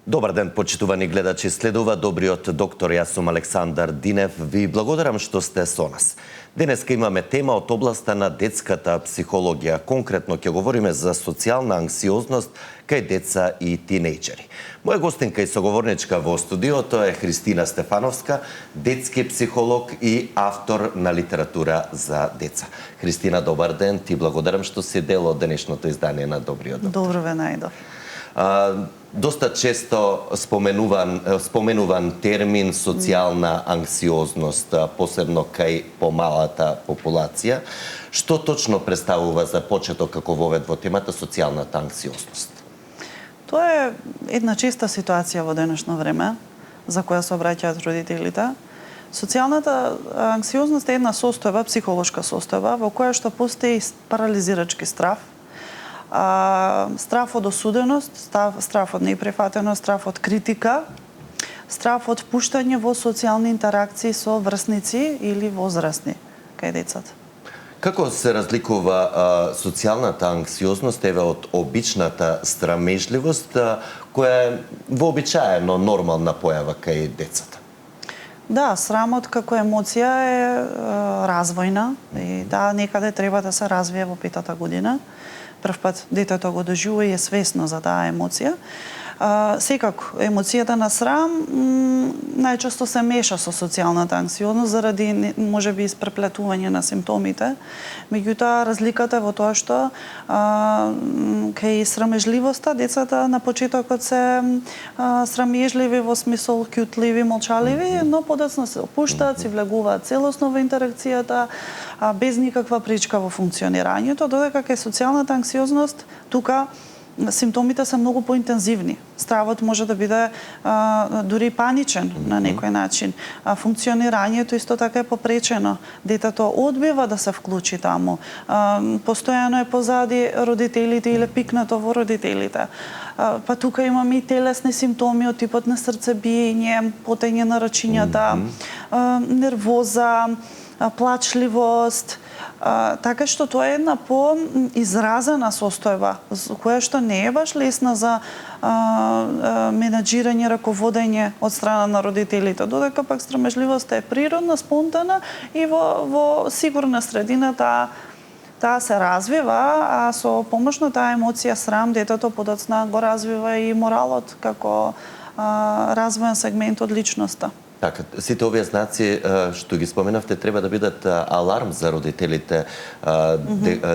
Добар ден, почитувани гледачи. Следува добриот доктор. Јас сум Александар Динев. Ви благодарам што сте со нас. Денеска имаме тема од областа на детската психологија. Конкретно ќе говориме за социјална анксиозност кај деца и тинејџери. Моја гостинка и соговорничка во студиото е Христина Стефановска, детски психолог и автор на литература за деца. Христина, добар ден. Ти благодарам што си дел од денешното издание на Добриот доктор. Добро ве најдов. Доста често споменуван термин социјална анксиозност, посебно кај помалата популација. Што точно представува за почеток како вовед во темата социјалната анксиозност? Тоа е една честа ситуација во денешно време за која се обраќаат родителите. Социјалната анксиозност е една состојба, психолошка состојба, во која што постои парализирачки страв, страв од осуденост, страв од неприфатеност, страв од критика, страв од пуштање во социјални интеракции со врсници или возрастни кај децата. Како се разликува социјалната анксиозност од обичната страмежливост, која е вообичаено нормална појава кај децата? Да, срамот како емоција е развојна и некаде треба да се развие во 5-та година. Прв пат детето го доживува и е свесно за таа емоција. Секако, емоцијата на срам најчесто се меша со социјалната анксиозност заради можеби испреплетување на симптомите. Меѓутоа, разликата е во тоа што кај срамежливоста децата на почетокот се срамежливи во смисол кјутливи, молчаливи, но подоцна се опуштаат, си влегуваат целосно во интеракцијата, без никаква пречка во функционирањето, додека кај социјалната анксиозност тука симптомите се многу поинтензивни. Стравот може да биде дури паничен на некој начин. Функционирањето исто така е попречено. Детето одбива да се вклучи таму. Постојано е позади родителите или пикнато во родителите. Па тука имаме и телесни симптоми од типот на срцебиење, потење на рачињата, нервоза, плачливост, така што тоа е една поизразена состојба, која што не е баш лесна за менаџирање, раководење од страна на родителите, додека пак страмежливоста е природна, спонтана и во сигурна средина таа се развива, а со помош на таа емоција срам детето подоцна го развива и моралот како развоен сегмент од личноста. Така, сите овие знаци што ги споменавте треба да бидат аларм за родителите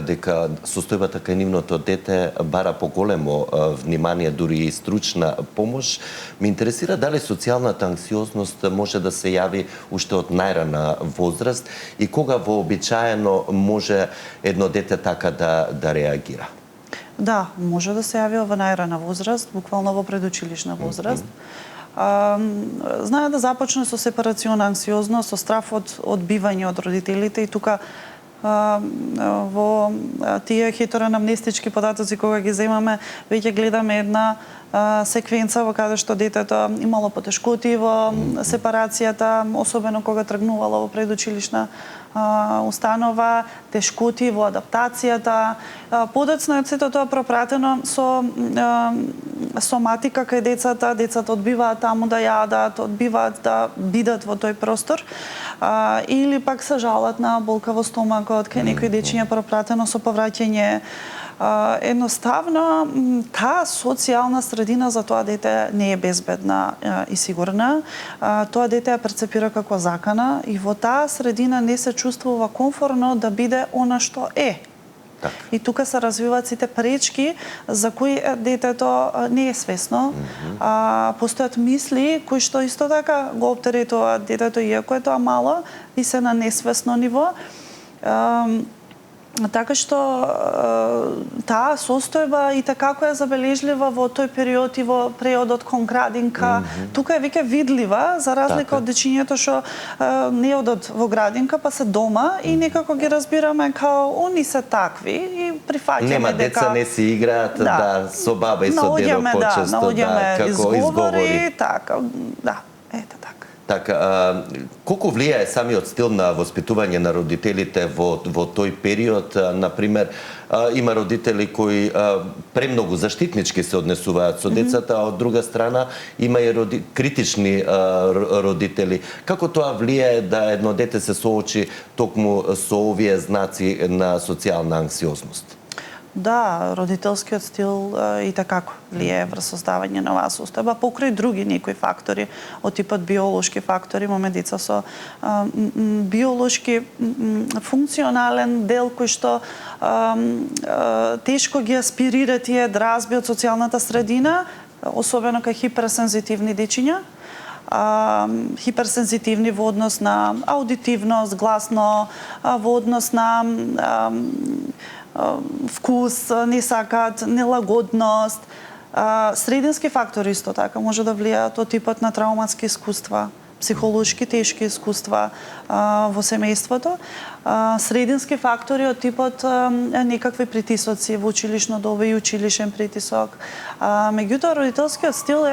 дека состојбата кај нивното дете бара поголемо внимание, дури и стручна помош. Ме интересира дали социјалната анксиозност може да се јави уште од најрана возраст и кога вообичаено може едно дете така да реагира? Да, може да се јави во најрана возраст, буквално во предучилишна возраст. Знае да започне со сепарациона анксиозност, со страф од одбивање од родителите и тука во тие хетероанамнестички податоци кога ги земаме, веќе гледаме една секвенца во каде што детето имало потешкоти во сепарацијата, особено кога тргнувало во предучилишна установа, тешкоти во адаптацијата. Подоцна е сето тоа пропратено со соматика кај децата. Децата одбиваат таму да јадат, одбиваат да бидат во тој простор, или пак се жалат на болка во стомакот, кај некои дечиња пропратено со повраќање. Едноставно, таа социјална средина за тоа дете не е безбедна и сигурна. Тоа дете ја перцепира како закана и во таа средина не се чувствува комфортно да биде она што е. И тука се развиваат сите пречки за кои детето не е свесно. Постојат мисли кои што исто така го оптеретуваат детето, иако е тоа мало, и се на несвесно ниво. Така што таа состојба и како е забележлива во тој период и во преодот кон градинка, тука е веќе видлива, за разлика од дечињето што не одат во градинка, па се дома и некако ги разбираме као они се такви и прифаќаме дека... Нема деца не си играат, со баба и со дедо почесто, како изговори. Така, ете така. Така, колку влијае самиот стил на воспитување на родителите во тој период? Например, има родители кои премногу заштитнички се однесуваат со децата, а од друга страна има и критични родители. Како тоа влијае да едно дете се соочи токму со овие знаци на социјална анксиозност? Да, родителскиот стил и такако влијае врз создавање на оваа состојба, покрај други некои фактори, од типот биолошки фактори. Имаме деца со биолошки функционален дел кој што тешко ги аспирира тие дразби од социјалната средина, особено кај хиперсензитивни дечиња, хиперсензитивни во однос на аудитивност, гласно, во однос на вкус, не сакаат, нелагодност. Средински фактори исто така може да влијаат од типот на трауматски искуства, психолошки тешки искуства во семејството. Средински фактори од типот некакви притисоци во училишно доба и училишен притисок. Меѓутоа, родителскиот стил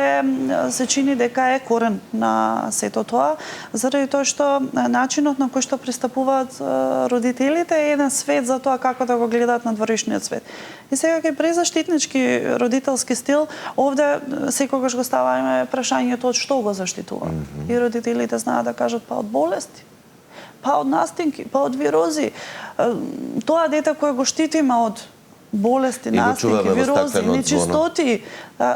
се чини дека е корен на сето тоа, заради тоа што начинот на кој што пристапуваат родителите е еден свет за тоа како да го гледаат надворешниот свет. И сега кај презаштитнички родителски стил, овде секогаш го ставаме прашањето од што го заштитува. И родителите знаат да кажат па од болести, па од настинки, па од вирози. Тоа дете кое го штитиме од болести, настинки, вирози, нечистоти,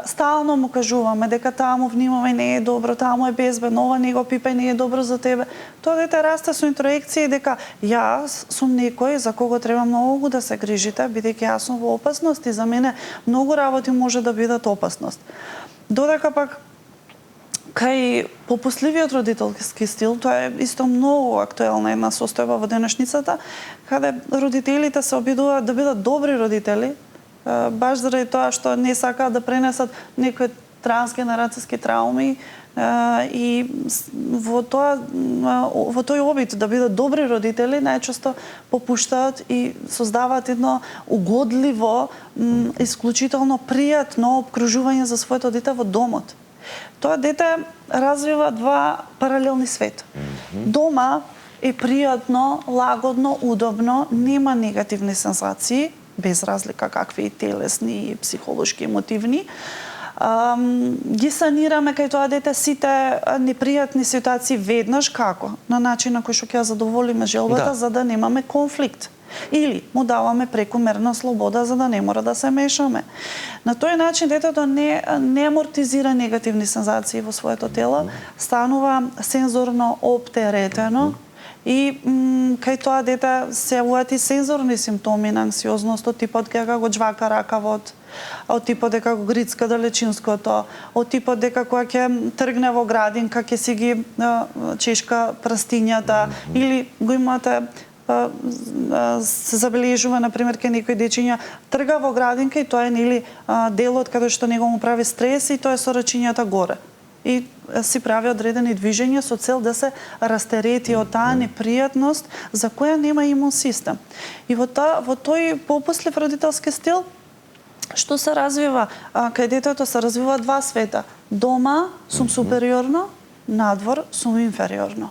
стално му кажуваме дека таа му внимавај не е добро, таа му е безбедно, ова не го пипај, не е добро за тебе. Тоа дете расте со интроекција дека јас сум некој за кого треба многу да се грижите, бидејќи јас сум во опасност и за мене многу работи може да бидат опасност. Додека пак кај попусливиот родителски стил, тоа е исто многу актуелна една состојба во денешницата, каде родителите се обидуваат да бидат добри родители, баш заради тоа што не сакаат да пренесат некои трансгенерацијски трауми и во тој обид да бидат добри родители најчесто попуштаат и создаваат едно угодливо, исклучително пријатно обкружување за своето дете во домот. Тоа дете развива два паралелни света. Дома е пријатно, лагодно, удобно, нема негативни сензации, без разлика какви и телесни, и психолошки, емотивни. Ги санираме кај тоа дете сите непријатни ситуации веднаш, како? На начин на кој што ќе задоволиме желбата, за да немаме конфликт. Или му даваме прекумерна слобода за да не мора да се мешаме. На тој начин детето не амортизира негативни сензации во своето тело, станува сензорно оптеретено и кај тоа дете се јавуваат и сензорни симптоми на анксиозност, од типот дека го џвака ракавот, од типот дека го грицка далечинското, од типот дека кога ќе тргне во градинка ќе си ги чешка прстињата, или го имате се забележува, например, кај некои дечиња трга во градинка и тоа е нели делот каде што него му прави стрес и тоа е со рачињата горе. И си прави одредени движења со цел да се растерети од таа непријатност за која нема имун систем. И во тој попуслив родителски стил што се развива, кај детето се развива два света. Дома сум супериорно, надвор сум инфериорно.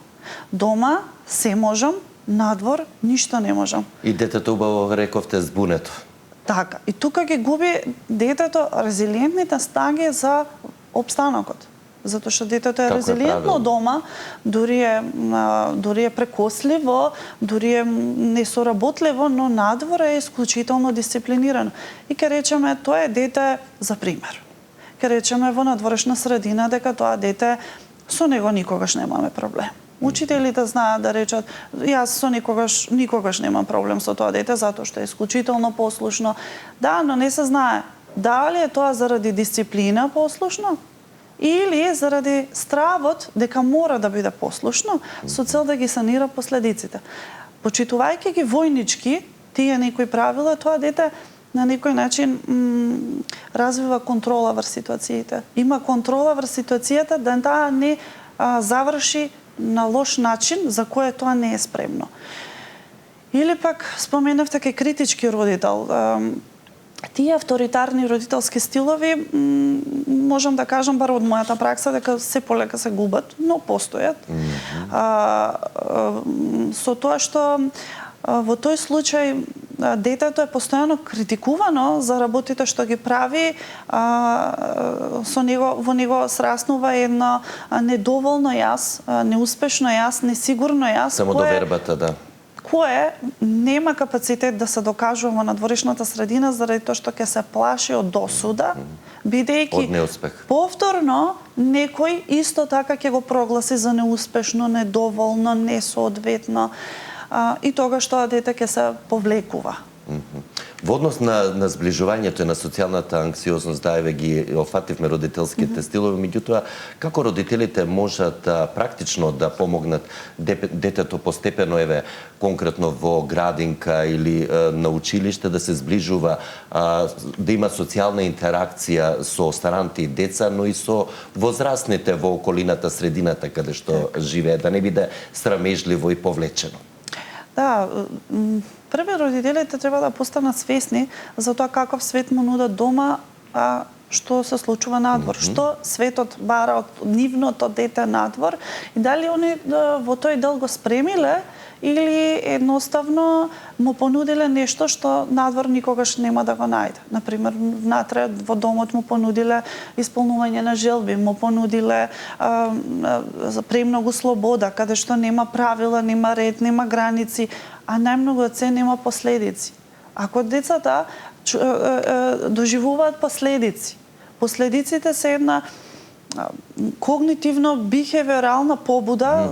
Дома се можам, надвор ништо не можам. И детето убаво рековте збунето. Така. И тука ги губи детето резилиентните снаги за опстанокот. Затоа што детето е резилиентно дома, дури е прекосливо, дури е несоработливо, но надвор е исклучително дисциплинирано. И ке речеме, тоа е дете за пример. Ке речеме во надворешна средина дека тоа дете со него никогаш немаме проблем. Учителите знаат да речат, јас со никогаш немам проблем со тоа дете, затоа што е исклучително послушно. Да, но не се знае дали е тоа заради дисциплина послушно, или заради стравот дека мора да биде послушно, со цел да ги санира последиците. Почитувајќи ги војнички тие некои правила, тоа дете на некој начин развива контрола врз ситуациите. Има контрола врз ситуацијата да таа не заврши на лош начин за кое тоа не е спремно. Или пак споменавте кај критички родител. тие авторитарни родителски стилови, можам да кажам, бар од мојата пракса, дека се полека се губат, но постојат. Со тоа што во тој случај детето е постојано критикувано за работите што ги прави, во него сраснува едно недоволно јас, неуспешно јас, несигурно јас, Самодовербата, да. кое нема капацитет да се докажува во надворешната средина заради тоа што ќе се плаши од досуда, бидејќи Од неуспех. повторно некој исто така ќе го прогласи за неуспешно, недоволно, несоодветно, и тогаш тоа дете ќе се повлекува. Во однос на сближувањето и на социјалната анксиозност, да, еве ги офативме родителските стилови, меѓутоа како родителите можат практично да помогнат детето постепено, еве конкретно во градинка или на училиште, да се сближува, да има социјална интеракција со старанти деца, но и со возрастните во околината, средината каде што живее, да не биде срамежливо и повлечено. Да, први родителите треба да постанат свесни за тоа каков свет му нудат дома, а што се случува надвор, што светот бара од нивното дете надвор и дали они во тој дел го спремиле или едноставно му понудиле нешто што надвор никогаш нема да го најде. Например, внатре во домот му понудиле исполнување на желби, му понудиле премногу слобода, каде што нема правила, нема ред, нема граници, а најмногу од се нема последици. Ако децата доживуваат последици, последиците се една когнитивно бихевиорална побуда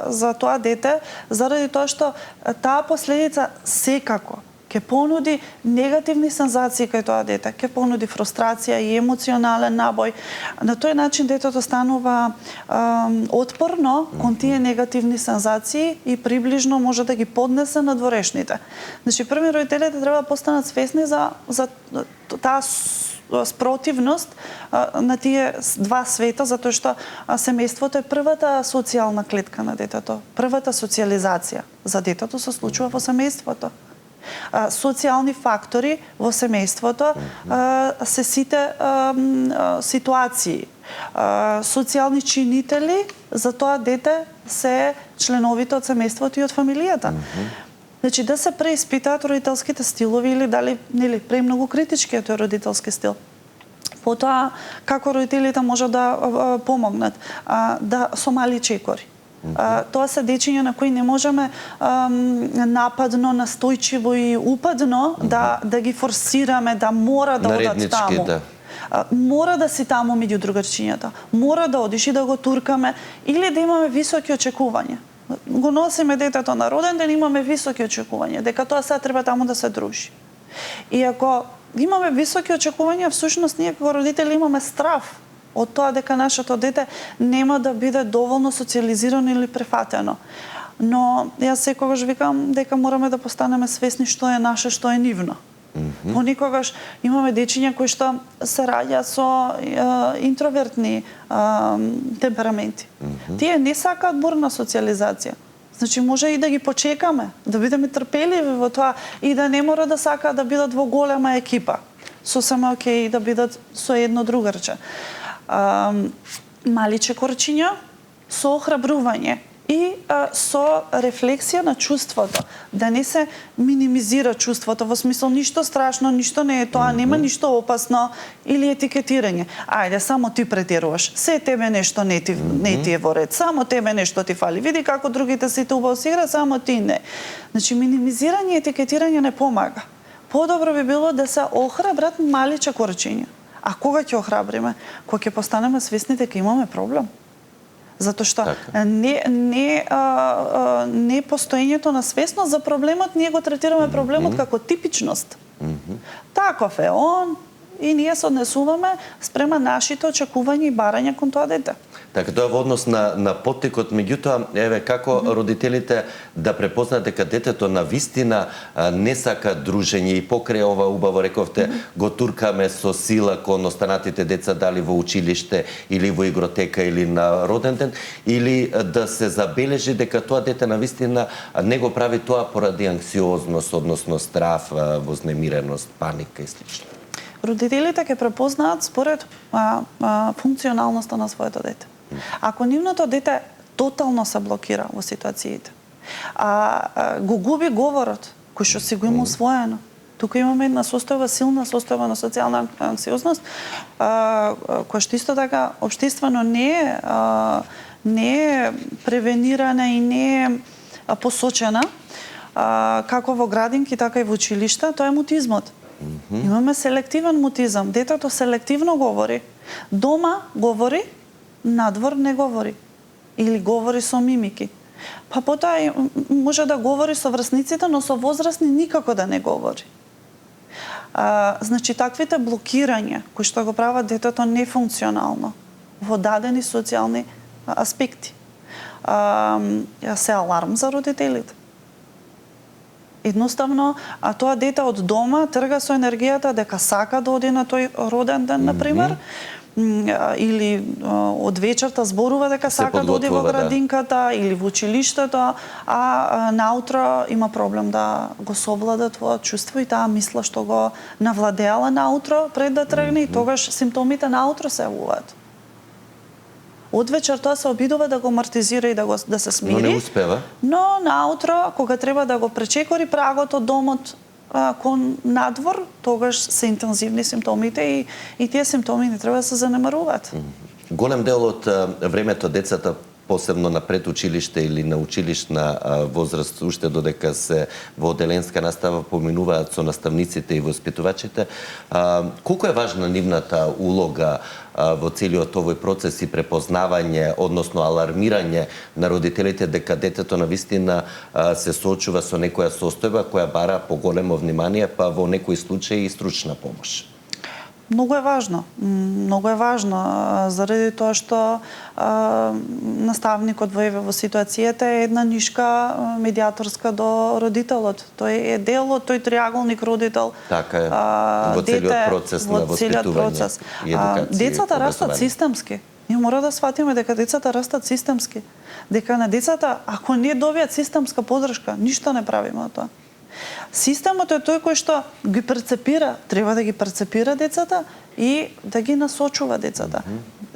за тоа дете, заради тоа што таа последица секако ќе понуди негативни сензации кај тоа дете, ќе понуди фрустрација и емоционален набој. На тој начин детето станува отпорно кон тие негативни сензации и приближно може да ги поднесе надворешните. Значи, први родителите треба да постанат свесни за таа спротивност на тие два света, затоа што семејството е првата социјална клетка на детето. Првата социализација за детето се случува во семејството. Социјални фактори во семејството се сите ситуации. Социјални чинители за тоа дете се членовите од семејството и од фамилијата. Значи, да се преиспитаат родителските стилови или дали премногу критичкиот е родителски стил. Потоа, како родителите можат да помогнат со мали чекори. Тоа се дечиња на кои не можеме нападно, настојчиво и упадно да ги форсираме, да мора да одат таму. Да. Мора да си таму меѓу другарчињата. Мора да одиш и да го туркаме или да имаме високи очекувања. Го носиме детето на роден ден, имаме високи очекувања, дека тоа сега треба таму да се дружи. И ако имаме високи очекувања, всушност ние како родители имаме страв од тоа дека нашето дете нема да биде доволно социализирано или префатено. Но јас секогаш викам дека мораме да постанеме свесни што е наше, што е нивно. Понекогаш имаме дечиња кои што се раѓаат со интровертни темпераменти. Тие не сакаат бурна социализација. Значи може и да ги почекаме, да бидеме трпеливи во тоа и да не мора да сакаат да бидат во голема екипа. Сосема окей да бидат со едно другарче. Мали чекорчиња со охрабрување и со рефлексија на чувството, да не се минимизира чувството во смисол ништо страшно, ништо не е тоа, нема ништо опасно или етикетирање. Ајде, само ти претеруваш. Се тебе нешто не ти е во ред, само тебе нешто ти фали. Види како другите сите убаво си играат, само ти не. Значи минимизирање и етикетирање не помага. Подобро би било да се охрабрат мали чекорчиња. А кога ќе охрабриме? Кога ќе постанеме свесни дека имаме проблем. Затоа што не постоењето на свесност за проблемот, ние го третираме проблемот како типичност. Таков е он и ние се однесуваме спрема нашите очекувања и барања кон тоа дете. Така тоа во однос на поттекот, меѓутоа, еве како родителите да препознаат дека детето на вистина не сака дружење и покрај ова убаво рековте го туркаме со сила кон останатите деца, дали во училиште или во игротека или на роден ден, или да се забележи дека тоа дете на вистина не го прави тоа поради анксиозност, односно страв, вознемиреност, паника и слично. Родителите ќе препознаат според функционалноста на своето дете. Ако нивното дете тотално се блокира во ситуациите, го губи говорот, кој што си го има усвоено, тука имаме една состојба, силна состојба на социјална анксиозност, која што исто така општествено не е превенирана и не е посочена, како во градинки, така и во училишта, тоа е мутизмот. Имаме селективен мутизам. Детето селективно говори. Дома говори, надвор не говори. Или говори со мимики. Па потоа може да говори со врсниците, но со возрастни никако да не говори. Значи, таквите блокирања, кои што го прават детето нефункционално во дадени социјални аспекти, се аларм за родителите. Едноставно, тоа дете од дома трга со енергијата дека сака да оди на тој роден ден, например, или од вечерта зборува дека сака да оди во градинката или во училиштето, а наутро има проблем да го совлада тоа чувство и таа мисла што го навладеала наутро пред да тргне и тогаш симптомите наутро се јавуваат. Од вечер тоа се обидува да го амортизира и да се смири. Но не успева. Но наутро, кога треба да го пречекори прагот од домот кон надвор, тогаш се интензивни симптомите и тие симптоми не треба да се занемаруваат. Голем дел од времето децата, посебно на предучилиште или на училишна возраст, уште додека се во оделенска настава поминуваат со наставниците и воспитувачите, колку е важна нивната улога во целиот овој процес и препознавање, односно алармирање на родителите дека детето на вистина се соочува со некоја состојба која бара поголемо внимание, па во некои случаи и стручна помош? Многу е важно. Многу е важно, заради тоа што наставникот во ситуацијата е една нишка медиаторска до родителот. Тој е дел од тој триаголник родител. Така е, во целиот процес на воспитување и едукација. Децата растат системски. Ние мора да сватиме дека децата растат системски. Дека на децата, ако не добијат системска поддршка, ништо не правиме од тоа. Системот е тој кој што ги перцепира, треба да ги перцепира децата и да ги насочува децата.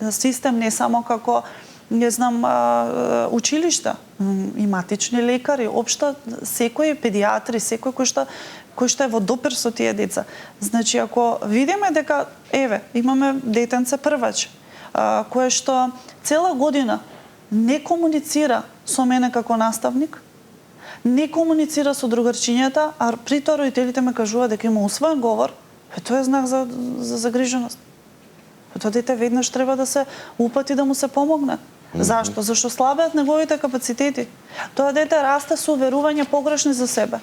Систем не само како, не знам, училишта, и матични лекари, општо секој педиатри, секој кој што е во допир со тие деца. Значи, ако видиме дека, еве, имаме детенце првач, кое што цела година не комуницира со мене како наставник, не комуницира со другарчињата, а при тоа родителите ме кажуваат дека има усвоен говор, тоа е знак за загриженост. Тоа дете веднаш треба да се упати да му се помогне. Зашто? Зашто слабеат неговите капацитети. Тоа дете расте со уверување погрешни за себе.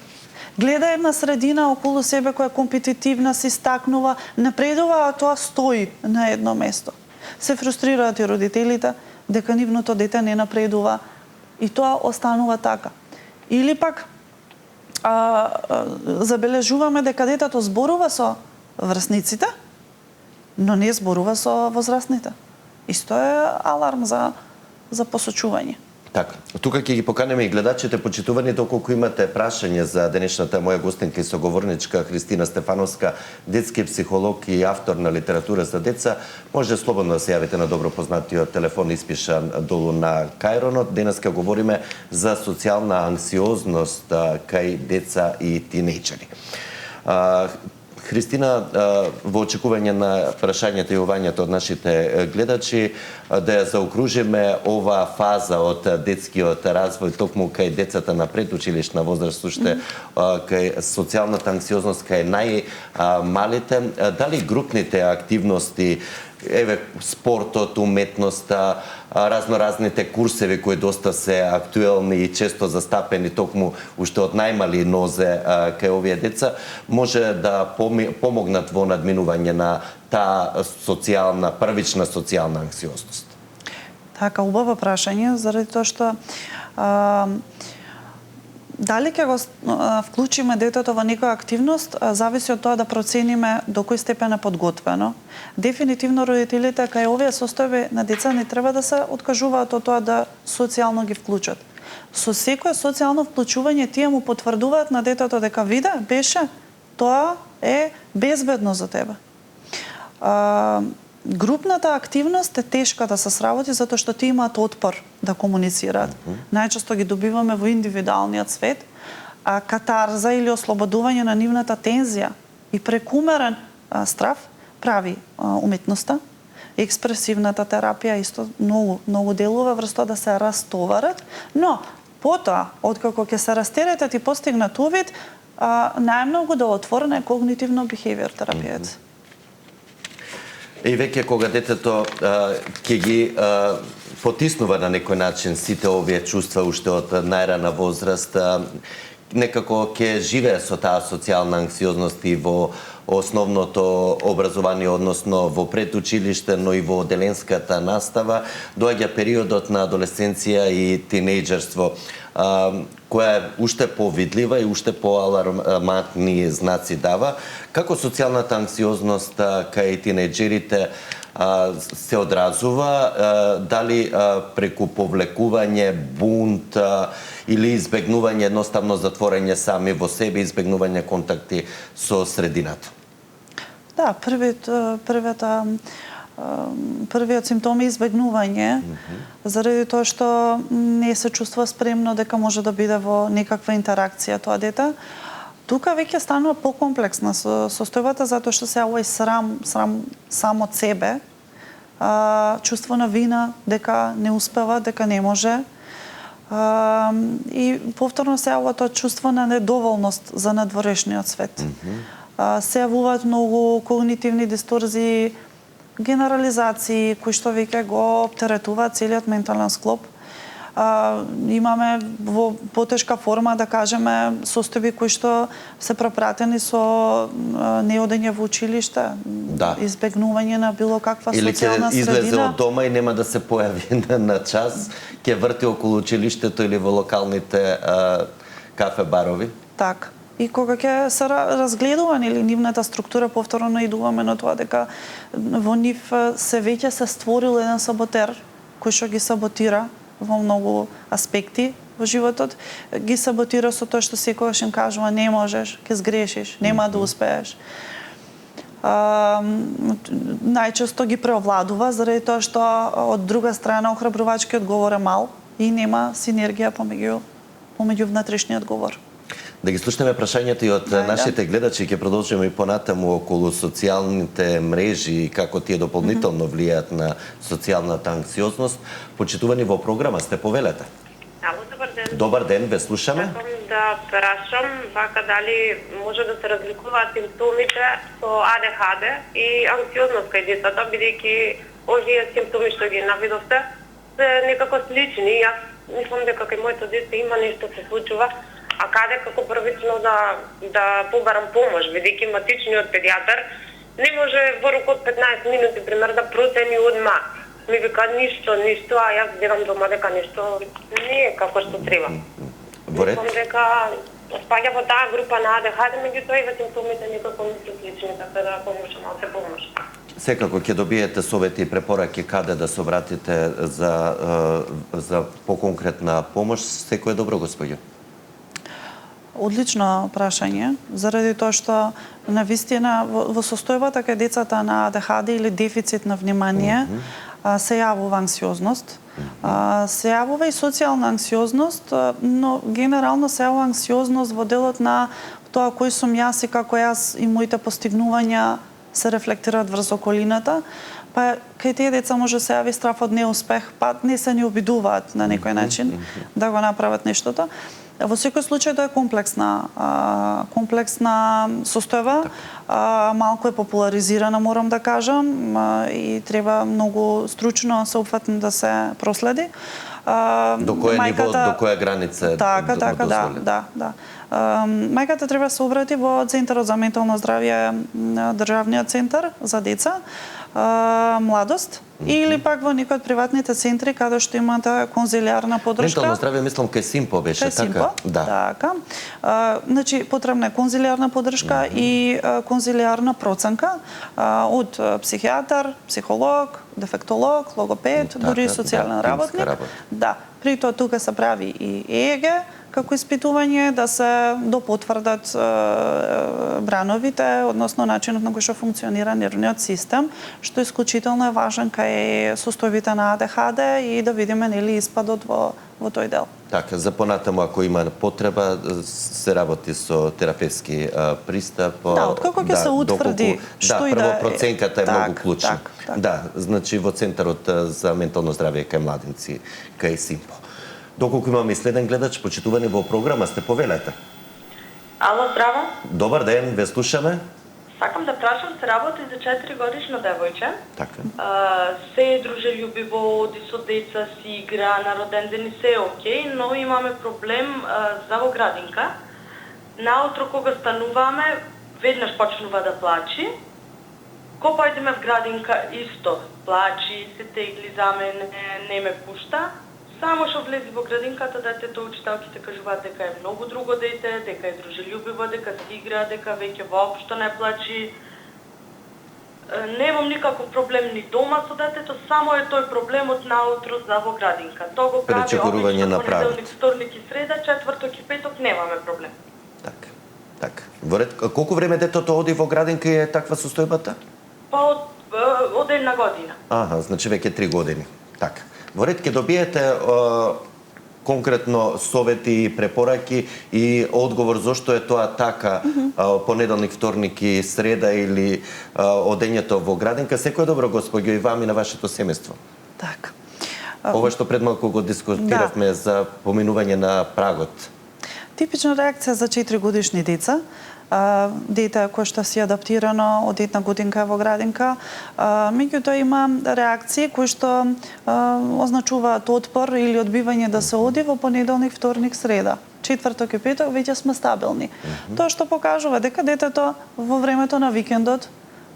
Гледа една средина околу себе која е компетитивна, се истакнува, напредува, а тоа стои на едно место. Се фрустрираат и родителите дека нивното дете не напредува и тоа останува така. Или пак забележуваме дека детето зборува со врсниците, но не зборува со возрастните. Исто е аларм за посочување. Така, тука ќе ги поканеме и гледачите, почитувани, доколку имате прашање за денешната моја гостинка и соговорничка Христина Стефановска, детски психолог и автор на литература за деца, може слободно да се јавите на добро познатиот телефон испишан долу на кајронот. Денеска говориме за социјална анксиозност кај деца и тинејџери. Христина, во очекување на прашањето и јавувањето од нашите гледачи, да ја заокружиме ова фаза од детскиот развој токму кај децата на предучилишна возраст, уште кај социјалната анксиозност кај најмалите, дали групните активности, еве спортот, уметноста, разноразните курсеви кои доста се актуелни и често застапени токму уште од најмали нозе кај овие деца, може да помогнат во надминување на таа првична социјална анксиозност? Така, убаво прашање, заради тоа што дали ќе го вклучиме детето во некоја активност, зависи од тоа да процениме до кој степен е подготвено. Дефинитивно родителите кај овие состојби на деца не треба да се откажуваат од тоа да социјално ги вклучат. Со секое социјално вклучување тие му потврдуваат на детето дека виде, беше, тоа е безбедно за тебе. Групната активност е тешка да се сработи затоа што тие имаат отпор да комуницираат. Најчесто ги добиваме во индивидуалниот свет, а катарза или ослободување на нивната тензија и прекумерен страв прави уметноста. Експресивната терапија исто многу делува врз тоа да се растоварат, но потоа, откако ќе се растеретат и постигнат увид, најмногу да отворена е когнитивно-бихевиор терапијата. И веќе кога детето ќе ги потиснува на некој начин сите овие чувства уште од најрана возраст, некако ќе живее со таа социјална анксиозност и во основното образование, односно во предучилиште, но и во оделенската настава, доаѓа периодот на адолесценција и тинејџерство, која е уште повидлива и уште поалармантни знаци дава. Како социјалната анксиозност кај тинејџерите се одразува, дали преку повлекување, бунт или избегнување едноставно затворење сами во себе, избегнување контакти со средината? Да, првиот симптом е избегнување, заради тоа што не се чувствува спремно дека може да биде во некаква интеракција тоа дете. Тука веќе станува покомплексна состојбата затоа што се овој срам сам од себе, чувство на вина дека не успева, дека не може. И повторно се јавува тоа чувство на недоволност за надворешниот свет. Се јавуваат многу когнитивни дисторзии, генерализации кои што веќе го оптеретуваат целиот ментален склоп. Имаме во потешка форма, да кажеме, состојби кои што се пропратени со неодење во училиште, избегнување на било каква социјална средина. Или ќе излезе од дома и нема да се појави на час, ќе врти околу училиштето или во локалните кафе-барови. Така. И кога ќе се разгледува или нивната структура, повторно идуваме на тоа дека во нив се веќе се створил еден саботер кој што ги саботира во многу аспекти во животот, ги саботира со тоа што секогаш им кажува не можеш, ќе сгрешиш, нема да успееш. Најчесто ги преовладува заради тоа што од друга страна охрабрувачкиот говор е мал и нема синергија помеѓу внатрешниот говор. Да ги слушнеме прашањата и од нашите гледачи, ќе продолжиме и понатаму околу социјалните мрежи и како тие дополнително влијаат на социјалната анксиозност. Почитувани во програма сте, повелете. Ало, добар ден. Добар ден, ве слушаме. Сакам да прашам вака дали може да се разликуваат симптомите со АДХД и анксиозност кај децата, бидејќи овие симптоми што ги наведовте се некако слични. Јас мислам дека кај моето дете има нешто се случува. А каде како првично да побарам помош, бидејќи матичниот педијатар не може во рок од 15 минути пример да процени одма. Ми вика ништо, а јас гледам дома дека нешто не е како што треба. Мислам дека спаѓа во таа група на АДХД, меѓутоа и симптомите некако не се слични, така да помош малку помош. Секако ќе добиете совети и препораки каде да се обратите за поконкретна помош. Секој е добро, господје. Одлично прашање, заради тоа што навистина во состојбата кај децата на АДХД или дефицит на внимание се јавува анксиозност. Се јавува и социјална анксиозност, но генерално се јавува анксиозност во делот на тоа кој сум јас и како јас и моите постигнувања се рефлектираат врз околината. Па кај тие деца може се јави страф од неуспех, па не се ни обидуваат на некој начин да го направат нештото. Во секој случај тоа е комплексна состојба, малку е популаризирана, морам да кажам, и треба многу стручно, сеопфатно да се проследи. До која ниво, до која граница е дозволено? Да. Мајката треба да се обрати во Центарот за ментално здравје, државниот центар за деца, младост, или пак во некои од приватните центри каде што имате конзилиарна подршка. Ментално здравје мислам кај Симпо беше, Кај Симпо, Да. така. Значи потребна е конзилиарна подршка и конзилиарна проценка од психијатар, психолог, дефектолог, логопед, дури и социјален работник. Да, при тоа тука се прави и ЕЕГ како испитување да се допотврдат брановите, односно начинот на кој што функционира нервниот систем, што исклучително е важен кај состојбите на АДХД и да видиме нели испадот во тој дел. Така, за понатаму ако има потреба се работи со терапевски пристап. Да, откако ќе се утврди што и прво проценката е многу клучна. Так. Да, значи во Центарот за ментално здравје кај младинци, кај Симпо. Доколку имаме и следен гледач, почитувани во програма, сте повелете. Ало, здраво. Добар ден, ве слушаме. Сакам да прашам, се работи за 4 годишно девојче. Така. Се е дружелюбиво, оди со деца, си игра, на роден ден и се е окей, но имаме проблем за во градинка. Наутро кога стануваме, веднаш почнува да плачи. Кога појдеме в градинка, исто плачи, се тегли за мене, не ме пушта. Само што влези во градинката, детето, учителките кажуваат дека е многу друго дете, дека е дружелюбиво, дека си игра, дека веќе воопшто не плачи. Немам никаков проблем ни дома со детето, само е тој проблемот наутро за во градинка. Тоа го прави обично понеделник, вторник и среда, четврток и петок немаме проблем. Така. Колку време детето оди во градинка и е таква состојбата? Па од една година. Значи веќе 3 години. Така. Во ред ќе добиете конкретно совети и препораки и одговор зошто е тоа така понеделник, вторник и среда или одењето во градинка. Секој добро, господјо, и вам и на вашето семејство. Така. Ова што пред малку го дискутиравме за поминување на прагот. Типична реакција за 4 годишни деца. Дете кој што си адаптирано од една годинка во градинка, меѓутоа има реакции кои што означуваат отпор или одбивање да се оди во понеделник, вторник, среда. Четврток и петок веќе сме стабилни. Тоа што покажува дека детето во времето на викендот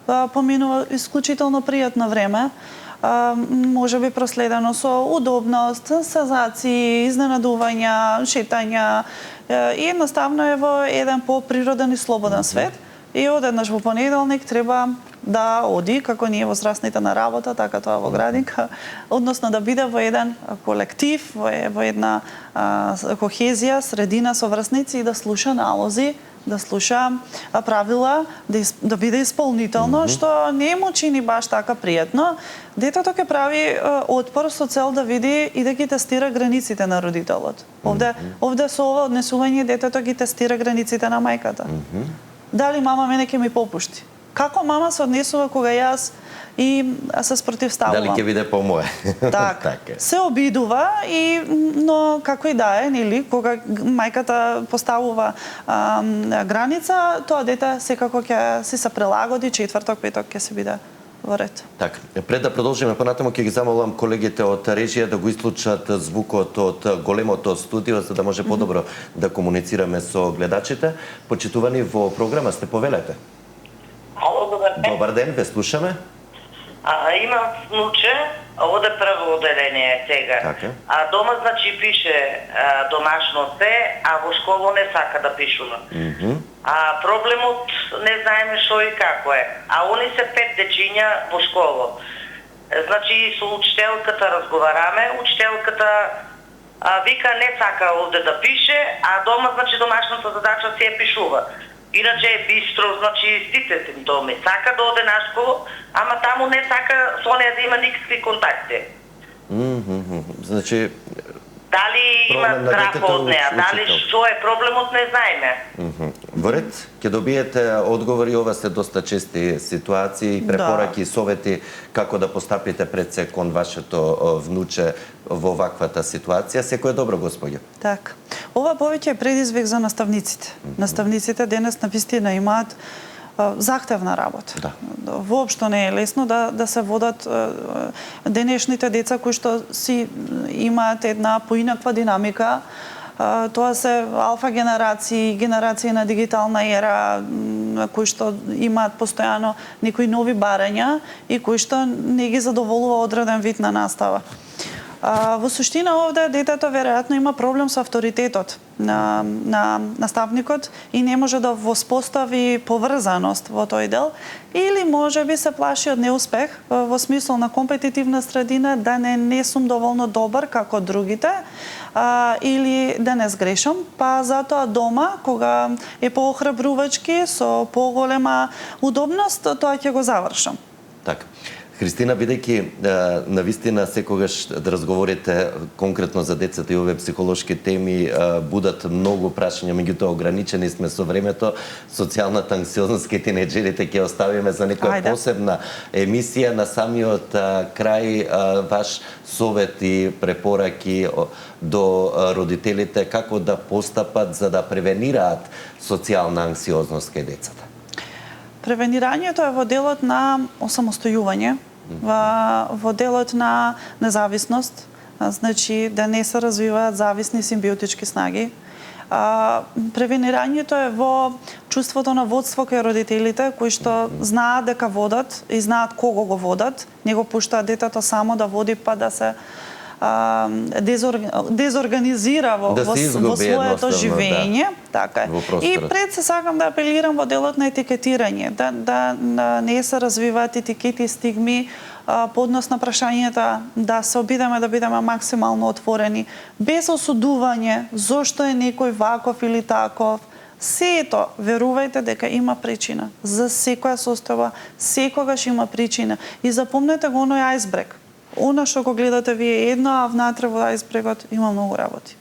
поминува исклучително пријатно време, може би проследено со удобност, сензации, изненадувања, шетања и едноставно е во еден поприроден и слободен свет и одеднаш во понеделник треба да оди, како ние возрастните на работа, така тоа во градинка, односно да биде во еден колектив, во една кохезија, средина со врсници и да слуша налози, да слуша правила, да биде исполнително, што не му чини баш така пријатно. Детето ќе прави отпор со цел да види и да ги тестира границите на родителот. Овде со ова однесување детето ги тестира границите на мајката. Дали мама мене ќе ми попушти? Како мама се однесува кога јас и се спротивставувам? Дали ќе биде по-мое? Така. Се обидува, но како и да е, нели, кога мајката поставува граница, тоа дете секако ќе се прилагоди, четврток, петок ќе се биде во ред. Така, пред да продолжиме понатаму ќе ги замолам колегите од режија да го исклучат звукот од големото студио за да може подобро да комуницираме со гледачите. Почитувани во програма сте, повелете. Ало, добар ден. Добар ден, ве слушаме. Имам внуче, оде прво оделение сега. Така. Дома значи пише домашно се, а во школа не сака да пишува. Проблемот не знаеме што и како е. Они се 5 дечиња во школа. Значи со учителката разговараме, учителката вика не сака овде да пише, а дома значи домашната задача се ја пишува. Иначе е бистро, значи сите симптоми. Сака да оде на школа, ама таму не сака со неја да има никакви контакти. Значи дали има страх од неја, дали што е проблемот, не знаеме. Во ред, ќе добиете одговори, ова се доста чести ситуации, препораки, совети како да постапите пред се кон вашето внуче во ваквата ситуација. Секој е добро, господјо. Така. Ова повеќе е предизвик за наставниците. Наставниците денес навистина имаат захтевна работа. Да. Воопшто не е лесно да се водат денешните деца кои што си имаат една поинаква динамика. Тоа се алфа генерации на дигитална ера, кои што имаат постојано некои нови барања и кои што не ги задоволува одреден вид на настава. Во суштина овде детето веројатно има проблем со авторитетот на наставникот и не може да воспостави поврзаност во тој дел, или можеби се плаши од неуспех во смисол на компетитивна средина, да не сум доволно добар како другите, или да не сгрешам, па затоа дома, кога е поохрабрувачки, со поголема удобност, тоа ќе го завршам. Така. Христина, бидејќи навистина секогаш да разговорите конкретно за децата и овие психолошки теми будат многу прашања, меѓутоа ограничени сме со времето. Социјалната анксиозност кај тинејџерите ќе оставиме за некоја посебна емисија. На самиот крај, ваш совет и препораки до родителите како да постапат за да превенираат социјална анксиозност кај децата? Превенирањето е во делот на осамостојување, во делот на независност, значи да не се развиваат зависни симбиотички снаги. Превенирањето е во чувството на водство кај родителите, кои што знаат дека водат и знаат кого го водат, не го пуштаат детето само да води па да се дезорганизира во своето живење, така е. И пред се сакам да апелирам во делот на етикетирање, да не се развиваат етикети и стигми по однос на прашањата, да се обидеме да бидеме максимално отворени, без осудување зошто е некој ваков или таков. Сето, верувајте дека има причина. За секоја состојба, секогаш има причина. И запомнете го оној ајсбрег. Оно што го гледате вие е едно, а внатре во ајсбрегот има многу работи.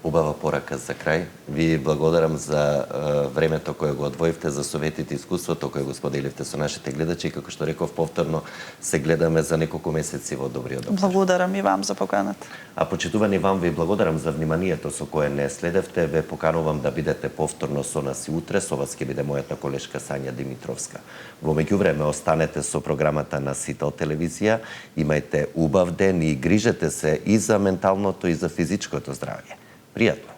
Убава порака за крај. Ви благодарам за времето кое го одвоивте, за советите и искуството кое го споделивте со нашите гледачи и како што реков повторно се гледаме за неколку месеци во Добриот доктор. Благодарам и вам за поканата. А почитувани вам ви благодарам за вниманието со кое не следевте. Ве поканувам да бидете повторно со нас и утре. Со вас ќе биде мојата колешка Сања Димитровска. Во меѓувреме останете со програмата на Сител телевизија. Имајте убав ден и грижете се и за менталното и за физичкото здравје. Пријатно!